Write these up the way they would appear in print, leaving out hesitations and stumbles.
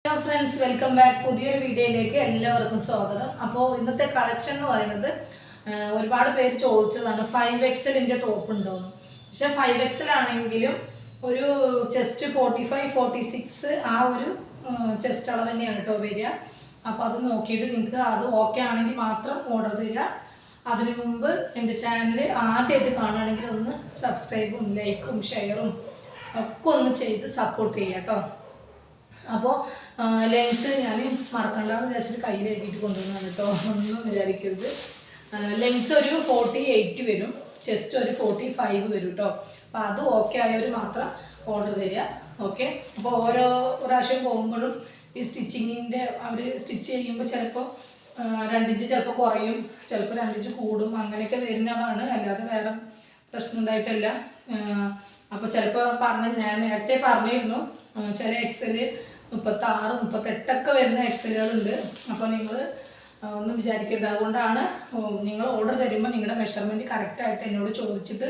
Hello friends, welcome back. പുതിയൊരു വീഡിയോയിലേക്ക് എല്ലാവർക്കും സ്വാഗതം. അപ്പോൾ ഇന്നത്തെ കളക്ഷൻ എന്ന് പറയുന്നത് ഒരുപാട് പേര് ചോദിച്ചതാണ് 5XL ടോപ്പ് ഉണ്ടോയെന്ന്. പക്ഷെ 5XL ആണെങ്കിലും ഒരു ചെസ്റ്റ് 45-46 ആ ഒരു ചെസ്റ്റ് അളവ് തന്നെയാണ് കേട്ടോ വരിക. അപ്പോൾ അത് നോക്കിയിട്ട് നിങ്ങൾക്ക് അത് ഓക്കെ ആണെങ്കിൽ മാത്രം ഓർഡർ തരിക. അതിനു മുമ്പ് എൻ്റെ ചാനൽ ആദ്യമായിട്ട് കാണുകയാണെങ്കിൽ ഒന്ന് സബ്സ്ക്രൈബും ലൈക്കും ഷെയറും ഒക്കെ ഒന്ന് ചെയ്ത് സപ്പോർട്ട് ചെയ്യുക കേട്ടോ. അപ്പോൾ ലെങ്ത്ത് ഞാൻ മറക്കണ്ടെന്ന് വിചാരിച്ചിട്ട് കയ്യിൽ എഴുതിയിട്ട് കൊണ്ടുവന്നാണ് കേട്ടോ, ഒന്നും വിചാരിക്കരുത്. ലെങ്ത്ത് ഒരു 48 വരും, ചെസ്റ്റ് ഒരു 45 വരും കേട്ടോ. അപ്പോൾ അത് ഓക്കെ ആയവർ മാത്രം ഓർഡർ തരിക. ഓക്കെ. അപ്പോൾ ഓരോ പ്രാവശ്യം പോകുമ്പോഴും ഈ സ്റ്റിച്ചിങ്ങിൻ്റെ അവർ സ്റ്റിച്ച് ചെയ്യുമ്പോൾ ചിലപ്പോൾ 2 ഇഞ്ച് ചിലപ്പോൾ കുറയും, ചിലപ്പോൾ 2 ഇഞ്ച് കൂടും, അങ്ങനെയൊക്കെ വരുന്നതാണ്. അല്ലാതെ വേറെ പ്രശ്നം ഉണ്ടായിട്ടല്ല. അപ്പോൾ ചിലപ്പോൾ ഞാൻ നേരത്തെ പറഞ്ഞിരുന്നു ചില XL 36-38 വരുന്ന XLകളുണ്ട്. അപ്പോൾ നിങ്ങൾ ഒന്നും വിചാരിക്കരുത്. അതുകൊണ്ടാണ് നിങ്ങൾ ഓർഡർ തരുമ്പോൾ നിങ്ങളുടെ മെഷർമെൻറ്റ് കറക്റ്റായിട്ട് എന്നോട് ചോദിച്ചിട്ട്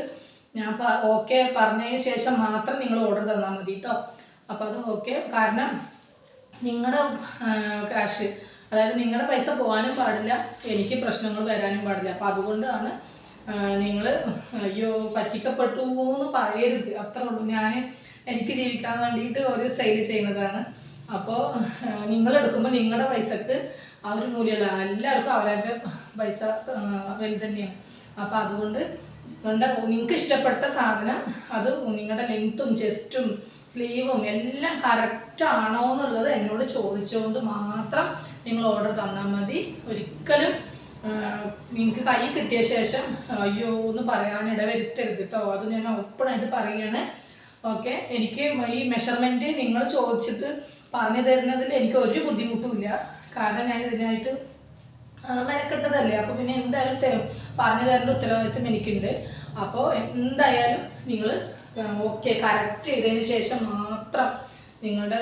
ഞാൻ ഓക്കെ പറഞ്ഞതിന് ശേഷം മാത്രം നിങ്ങൾ ഓർഡർ തന്നാൽ മതി കേട്ടോ. അപ്പോൾ അത് ഓക്കെ. കാരണം നിങ്ങളുടെ ക്യാഷ്, അതായത് നിങ്ങളുടെ പൈസ പോകാനും പാടില്ല, എനിക്ക് പ്രശ്നങ്ങൾ വരാനും പാടില്ല. അപ്പോൾ അതുകൊണ്ടാണ് നിങ്ങൾ അയ്യോ പറ്റിക്കപ്പെട്ടു എന്ന് പറയരുത്. അത്രേ ഉള്ളൂ. എനിക്ക് ജീവിക്കാൻ വേണ്ടിയിട്ട് ഒരു സെയിൽ ചെയ്യുന്നതാണ്. അപ്പോൾ നിങ്ങളെടുക്കുമ്പോൾ നിങ്ങളുടെ പൈസക്ക് ആ ഒരു മൂല്യമുള്ള, എല്ലാവർക്കും അവരവരുടെ പൈസ വലുത് തന്നെയാണ്. അപ്പോൾ അതുകൊണ്ട് നിങ്ങൾക്ക് ഇഷ്ടപ്പെട്ട സാധനം അത് നിങ്ങളുടെ ലെങ്ത്തും ചെസ്റ്റും സ്ലീവും എല്ലാം കറക്റ്റ് ആണോ എന്നുള്ളത് എന്നോട് ചോദിച്ചുകൊണ്ട് മാത്രം നിങ്ങൾ ഓർഡർ തന്നാൽ മതി. ഒരിക്കലും നിങ്ങൾക്ക് കൈ കിട്ടിയ ശേഷം അയ്യോ എന്ന് പറയാനിട വരുത്തരുത് കേട്ടോ. അത് ഞാൻ ഓപ്പണായിട്ട് പറയുകയാണ്. ഓക്കെ. എനിക്ക് ഈ മെഷർമെൻറ്റ് നിങ്ങൾ ചോദിച്ചിട്ട് പറഞ്ഞു തരുന്നതിൽ എനിക്ക് ഒരു ബുദ്ധിമുട്ടുമില്ല. കാരണം ഞാൻ ഇതിനായിട്ട് മെനക്കെട്ടതല്ലേ. അപ്പോൾ പിന്നെ എന്തായാലും പറഞ്ഞു തരേണ്ട ഉത്തരവാദിത്വം എനിക്കുണ്ട്. അപ്പോൾ എന്തായാലും നിങ്ങൾ ഓക്കെ കറക്റ്റ് ചെയ്തതിന് ശേഷം മാത്രം നിങ്ങളുടെ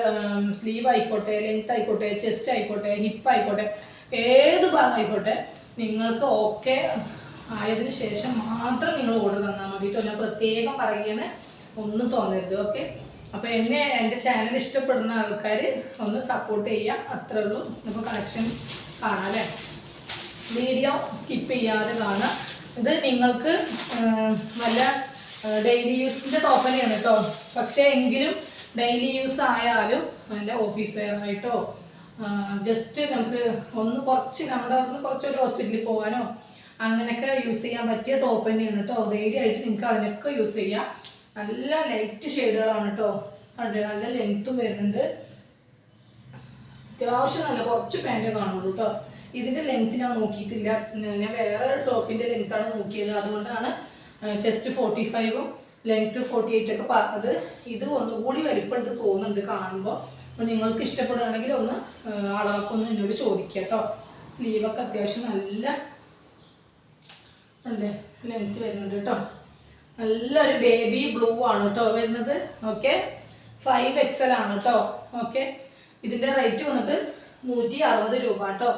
സ്ലീവ് ആയിക്കോട്ടെ, ലെങ്ത് ആയിക്കോട്ടെ, ചെസ്റ്റ് ആയിക്കോട്ടെ, ഹിപ്പ് ആയിക്കോട്ടെ, ഏത് ഭാഗം ആയിക്കോട്ടെ, നിങ്ങൾക്ക് ഓക്കെ ആയതിനു ശേഷം മാത്രം നിങ്ങൾ ഓർഡർ തന്നാൽ മതി കേട്ടോ. ഞാൻ പ്രത്യേകം പറയുകയാണ്, ഒന്നും തോന്നരുത്. ഓക്കെ. അപ്പോൾ എൻ്റെ ചാനൽ ഇഷ്ടപ്പെടുന്ന ആൾക്കാർ ഒന്ന് സപ്പോർട്ട് ചെയ്യുക, അത്രേ ഉള്ളൂ. അപ്പോൾ കളക്ഷൻ കാണാം അല്ലേ. വീഡിയോ സ്കിപ്പ് ചെയ്യാതെ കാണുക. ഇത് നിങ്ങൾക്ക് വല്ല ഡെയിലി യൂസിൻ്റെ ടോപ്പ് തന്നെയാണ് കേട്ടോ. പക്ഷേ എങ്കിലും ഡെയിലി യൂസ് ആയാലും നല്ല ഓഫീസ് വെയർ ആയിട്ടോ ജസ്റ്റ് നമുക്ക് ഒന്ന് കുറച്ച് നമ്മുടെ അവിടെ നിന്ന് കുറച്ചൊരു ഹോസ്പിറ്റലിൽ പോകാനോ അങ്ങനെയൊക്കെ യൂസ് ചെയ്യാൻ പറ്റിയ ടോപ്പ് തന്നെയാണ് കേട്ടോ. ധൈര്യമായിട്ട് നിങ്ങൾക്ക് അതിനൊക്കെ യൂസ് ചെയ്യാം. നല്ല ലൈറ്റ് ഷെയ്ഡുകളാണ് കേട്ടോ. അതെ, നല്ല ലെങ്ത്തും വരുന്നുണ്ട്. അത്യാവശ്യം നല്ല കുറച്ച് പാൻറ്റേ കാണുള്ളൂ കേട്ടോ. ഇതിൻ്റെ ലെങ്ത്ത് ഞാൻ നോക്കിയിട്ടില്ല, ഞാൻ വേറെ ടോപ്പിൻ്റെ ലെങ്ത്താണ് നോക്കിയത്. അതുകൊണ്ടാണ് ചെസ്റ്റ് 45ഉം ലെങ്ത്ത് 48 ഒക്കെ പറഞ്ഞത്. ഇത് ഒന്നുകൂടി വലിപ്പമുണ്ട് തോന്നുന്നുണ്ട് കാണുമ്പോൾ. അപ്പോൾ നിങ്ങൾക്ക് ഇഷ്ടപ്പെടുകയാണെങ്കിൽ ഒന്ന് അളവൊക്കെ എന്നോട് ചോദിക്കുക കേട്ടോ. സ്ലീവൊക്കെ അത്യാവശ്യം നല്ല അല്ലേ ലെങ്ത്ത് വരുന്നുണ്ട് കേട്ടോ. നല്ലൊരു ബേബി ബ്ലൂ ആണ് കേട്ടോ വരുന്നത്. ഓക്കെ. 5XL ആണ് കേട്ടോ. ഓക്കെ. ഇതിൻ്റെ റേറ്റ് വന്നിട്ട് 160 രൂപ കേട്ടോ.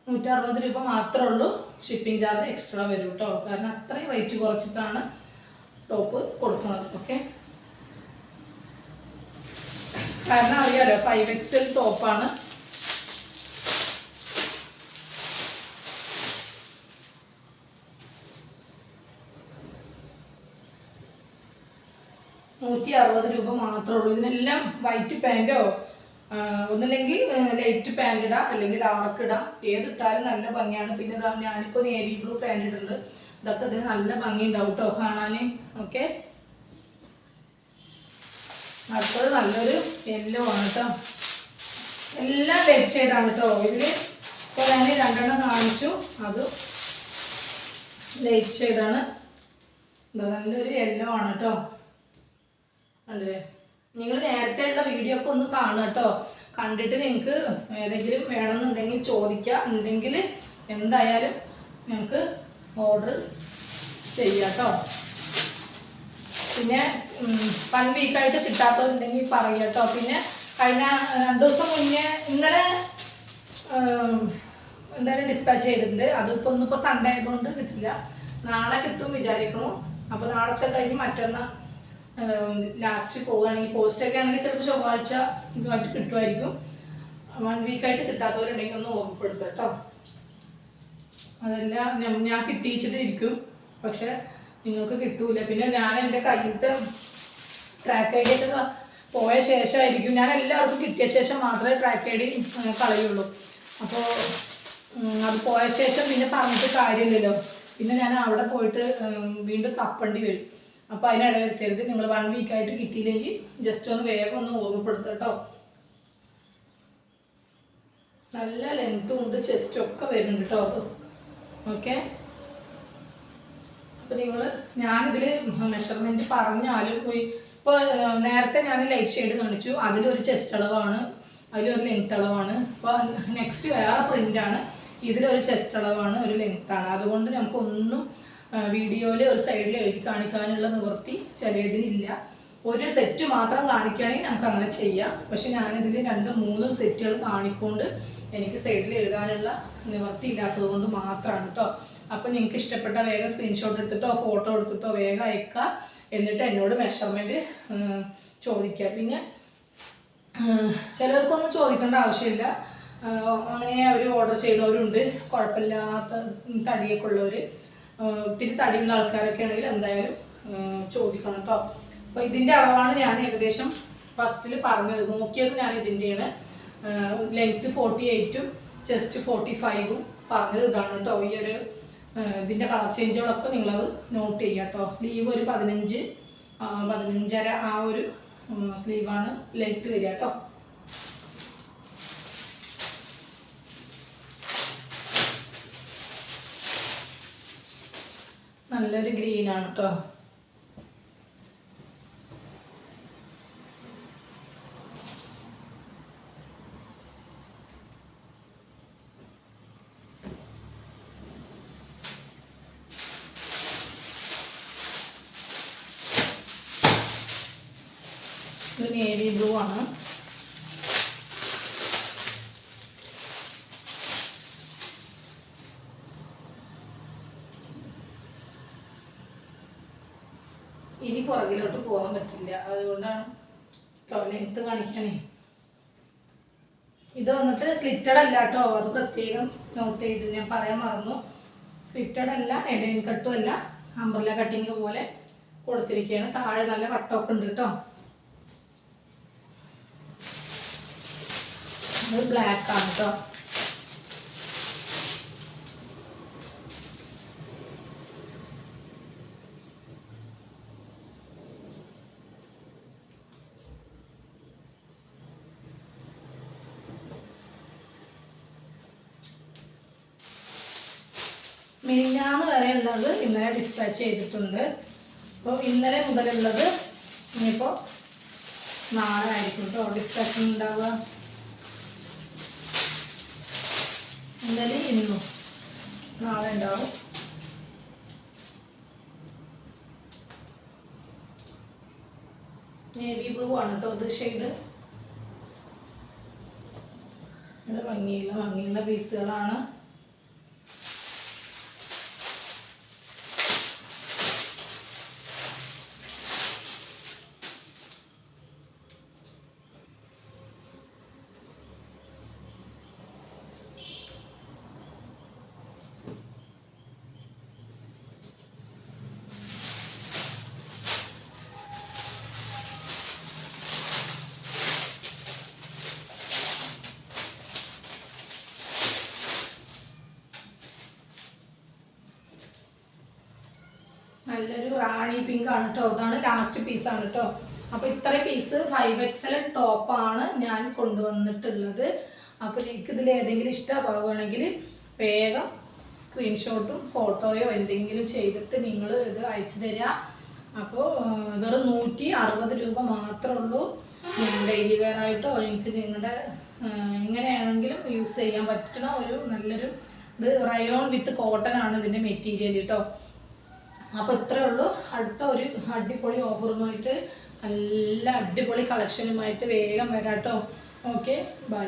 160 രൂപ മാത്രമേ ഉള്ളൂ. ഷിപ്പിംഗ് ചാർജ് എക്സ്ട്രാ വരും കേട്ടോ. കാരണം അത്രയും റേറ്റ് കുറച്ചിട്ടാണ് ടോപ്പ് കൊടുക്കുന്നത്. ഓക്കെ. കാരണം അറിയാലോ 5XL ടോപ്പാണ്. രൂപ മാത്രമേ ഉള്ളൂ. ഇതിനെല്ലാം വൈറ്റ് പാൻറ്റോ ഒന്നില്ലെങ്കിൽ ലൈറ്റ് പാൻറ് ഇടാം, അല്ലെങ്കിൽ ഡാർക്ക് ഇടാം. ഏതിട്ടാലും നല്ല ഭംഗിയാണ്. പിന്നെ ഞാനിപ്പോൾ നേവി ബ്ലൂ പാൻറ് ഇടുന്നുണ്ട്. ഇതൊക്കെ ഇതിന് നല്ല ഭംഗി ഉണ്ടാവും കേട്ടോ കാണാൻ. ഓക്കെ. അടുത്തത് നല്ലൊരു യെല്ലോ ആണ് കേട്ടോ. എല്ലാം ലൈറ്റ് ഷെയ്ഡാണ് കേട്ടോ. ഇതിൽ ഇപ്പോൾ ഞാൻ 2 കാണിച്ചു, അത് ലൈറ്റ് ഷെയ്ഡാണ്. നല്ലൊരു യെല്ലോ ആണ് കേട്ടോ. അല്ലേ, നിങ്ങൾ നേരത്തെ ഉള്ള വീഡിയോ ഒക്കെ ഒന്ന് കാണുക കേട്ടോ. കണ്ടിട്ട് നിങ്ങൾക്ക് ഏതെങ്കിലും വേണമെന്നുണ്ടെങ്കിൽ ചോദിക്കുക. ഉണ്ടെങ്കിൽ എന്തായാലും ഞങ്ങൾക്ക് ഓർഡർ ചെയ്യാം കേട്ടോ. പിന്നെ 1 വീക്കായിട്ട് കിട്ടാത്തവരുണ്ടെങ്കിൽ പറയുക കേട്ടോ. പിന്നെ കഴിഞ്ഞ 2 ദിവസം മുന്നേ ഇന്നലെ എന്തായാലും ഡിസ്പാച്ച് ചെയ്തിട്ടുണ്ട്. അതിപ്പോൾ ഇന്നിപ്പോൾ സൺഡേ ആയതുകൊണ്ട് കിട്ടില്ല, നാളെ കിട്ടും വിചാരിക്കണം. അപ്പോൾ നാളത്തെ കഴിഞ്ഞ് മറ്റന്നാൾ ലാസ്റ്റ് പോവുകയാണെങ്കിൽ, പോസ്റ്റൊക്കെ ആണെങ്കിൽ ചിലപ്പോൾ ചൊവ്വാഴ്ച ഇതുമായിട്ട് കിട്ടുമായിരിക്കും. 1 വീക്കായിട്ട് കിട്ടാത്തവരുണ്ടെങ്കിൽ ഒന്ന് ഓർമ്മപ്പെടുത്തുക കേട്ടോ. അതെല്ലാം ഞാൻ കിട്ടിയിച്ചിട്ട് ഇരിക്കും, പക്ഷെ നിങ്ങൾക്ക് കിട്ടൂല. പിന്നെ ഞാൻ എൻ്റെ കയ്യിലത്തെ ട്രാക്ക് ഐ ഡി ഒക്കെ പോയ ശേഷമായിരിക്കും, ഞാൻ എല്ലാവർക്കും കിട്ടിയ ശേഷം മാത്രമേ ട്രാക്ക് ഐ ഡി കളയുള്ളൂ. അപ്പോൾ അത് പോയ ശേഷം പിന്നെ പറഞ്ഞിട്ട് കാര്യമില്ലല്ലോ, പിന്നെ ഞാൻ അവിടെ പോയിട്ട് വീണ്ടും തപ്പേണ്ടി വരും. അപ്പോൾ അതിനിട വരുത്തരുത്. നിങ്ങൾ 1 വീക്കായിട്ട് കിട്ടിയില്ലെങ്കിൽ ജസ്റ്റ് ഒന്ന് വേഗം ഒന്ന് ഓർമ്മപ്പെടുത്തുക കേട്ടോ. നല്ല ലെങ്ത്തും ഉണ്ട്, ചെസ്റ്റും ഒക്കെ വരുന്നുണ്ട് കേട്ടോ അത്. ഓക്കെ, അപ്പോൾ ഞാനിതിൽ മെഷർമെൻറ്റ് പറഞ്ഞാലും ഇപ്പോൾ നേരത്തെ ഞാൻ ലൈറ്റ് ഷെയ്ഡ് കാണിച്ചു, അതിലൊരു ചെസ്റ്റ് അളവാണ്, അതിലൊരു ലെങ്ത് അളവാണ്. ഇപ്പോൾ നെക്സ്റ്റ് വേറെ പ്രിൻ്റാണ്, ഇതിലൊരു ചെസ്റ്റ് അളവാണ്, ഒരു ലെങ്ത്താണ്. അതുകൊണ്ട് നമുക്കൊന്നും വീഡിയോയിൽ ഒരു സൈഡിൽ എഴുതി കാണിക്കാനുള്ള നിവൃത്തി ചിലതിനില്ല. ഒരു സെറ്റ് മാത്രം കാണിക്കുകയാണെങ്കിൽ നമുക്ക് അങ്ങനെ ചെയ്യാം. പക്ഷെ ഞാനിതിൽ 2-3 സെറ്റുകൾ കാണിക്കൊണ്ട് എനിക്ക് സൈഡിൽ എഴുതാനുള്ള നിവൃത്തി ഇല്ലാത്തത് കൊണ്ട് മാത്രമാണ് കേട്ടോ. അപ്പോൾ നിങ്ങൾക്ക് ഇഷ്ടപ്പെട്ട വേഗം സ്ക്രീൻഷോട്ട് എടുത്തിട്ടോ ഫോട്ടോ എടുത്തിട്ടോ വേഗം അയക്കുക. എന്നിട്ട് എന്നോട് മെഷർമെൻറ്റ് ചോദിക്കുക. പിന്നെ ചിലർക്കൊന്നും ചോദിക്കേണ്ട ആവശ്യമില്ല, അങ്ങനെ അവർ ഓർഡർ ചെയ്യുന്നവരുണ്ട്, കുഴപ്പമില്ലാത്ത തടിയൊക്കെ ഉള്ളവർ. ഒത്തിരി തടിയുള്ള ആൾക്കാരൊക്കെ ആണെങ്കിൽ എന്തായാലും ചോദിക്കണം കേട്ടോ. അപ്പോൾ ഇതിൻ്റെ അളവാണ് ഞാൻ ഏകദേശം ഫസ്റ്റിൽ പറഞ്ഞത്, നോക്കിയത് ഞാൻ ഇതിൻ്റെയാണ്. ലെങ്ത്ത് 48ഉം ചെസ്റ്റ് 45ഉം പറഞ്ഞത് ഇതാണ് കേട്ടോ. ഈ ഒരു ഇതിൻ്റെ കളർ ചേഞ്ചുകളൊക്കെ നിങ്ങളത് നോട്ട് ചെയ്യുക കേട്ടോ. സ്ലീവ് ഒരു 15-15.5 ആ ഒരു സ്ലീവാണ് ലെങ്ത്ത് വരിക കേട്ടോ. നല്ലൊരു ഗ്രീനാണ് കേട്ടോ. ഇത് നേവി ബ്ലൂ ആണ്. ഇനി പുറകിലോട്ട് പോകാൻ പറ്റില്ല, അതുകൊണ്ടാണ് ലെങ്ത്ത് കാണിക്കണേ. ഇത് വന്നിട്ട് സ്ലിറ്റഡ് അല്ല കേട്ടോ, അത് പ്രത്യേകം നോട്ട് ചെയ്ത് ഞാൻ പറയാൻ മറന്നു. സ്ലിറ്റഡ് അല്ല, എലൈൻ കട്ടും അല്ല, അംബ്രല്ല കട്ടിങ് പോലെ കൊടുത്തിരിക്കുകയാണ്. താഴെ നല്ല വട്ടമൊക്കെ ഉണ്ട് കേട്ടോ. ഇത് ബ്ലാക്ക് ആണ് കേട്ടോ. മിനിഞ്ഞാന്ന് വരെ ഉള്ളത് ഇന്നലെ ഡിസ്പാച്ച് ചെയ്തിട്ടുണ്ട്. അപ്പോൾ ഇന്നലെ മുതലുള്ളത് ഇനിയിപ്പോൾ നാളെ ആയിരിക്കും കേട്ടോ ഡിസ്പാച്ച് ഉണ്ടാവുക. ഇന്നലെ ഇന്നും നാളെ ഉണ്ടാവും. നേവി ബ്ലൂ ആണ് കേട്ടോ ഇത് ഷെയ്ഡ്. ഇത് ഭംഗിയുള്ള പീസുകളാണ്. നല്ലൊരു റാണി പിങ്ക് ആണ് കേട്ടോ. അതാണ് ലാസ്റ്റ് പീസാണ് കേട്ടോ. അപ്പോൾ ഇത്രയും പീസ് 5XL ടോപ്പാണ് ഞാൻ കൊണ്ടുവന്നിട്ടുള്ളത്. അപ്പോൾ നിങ്ങൾക്ക് ഇതിൽ ഏതെങ്കിലും ഇഷ്ടമാവുകയാണെങ്കിൽ വേഗം സ്ക്രീൻഷോട്ടും ഫോട്ടോയോ എന്തെങ്കിലും ചെയ്തിട്ട് നിങ്ങൾ ഇത് അയച്ചു തരിക. അപ്പോൾ വെറും 160 രൂപ മാത്രമേ ഉള്ളൂ. ഡെയിലി വെയർ ആയിട്ടോ എനിക്ക് നിങ്ങളുടെ എങ്ങനെയാണെങ്കിലും യൂസ് ചെയ്യാൻ പറ്റണ ഒരു നല്ലൊരു ഇത് റയോൺ വിത്ത് കോട്ടൺ ആണ് ഇതിൻ്റെ മെറ്റീരിയൽ കേട്ടോ. അപ്പോൾ ഇത്രയേ ഉള്ളൂ. അടുത്ത ഒരു അടിപൊളി ഓഫറുമായിട്ട് നല്ല അടിപൊളി കളക്ഷനുമായിട്ട് വേഗം വരാം കേട്ടോ. Okay, by.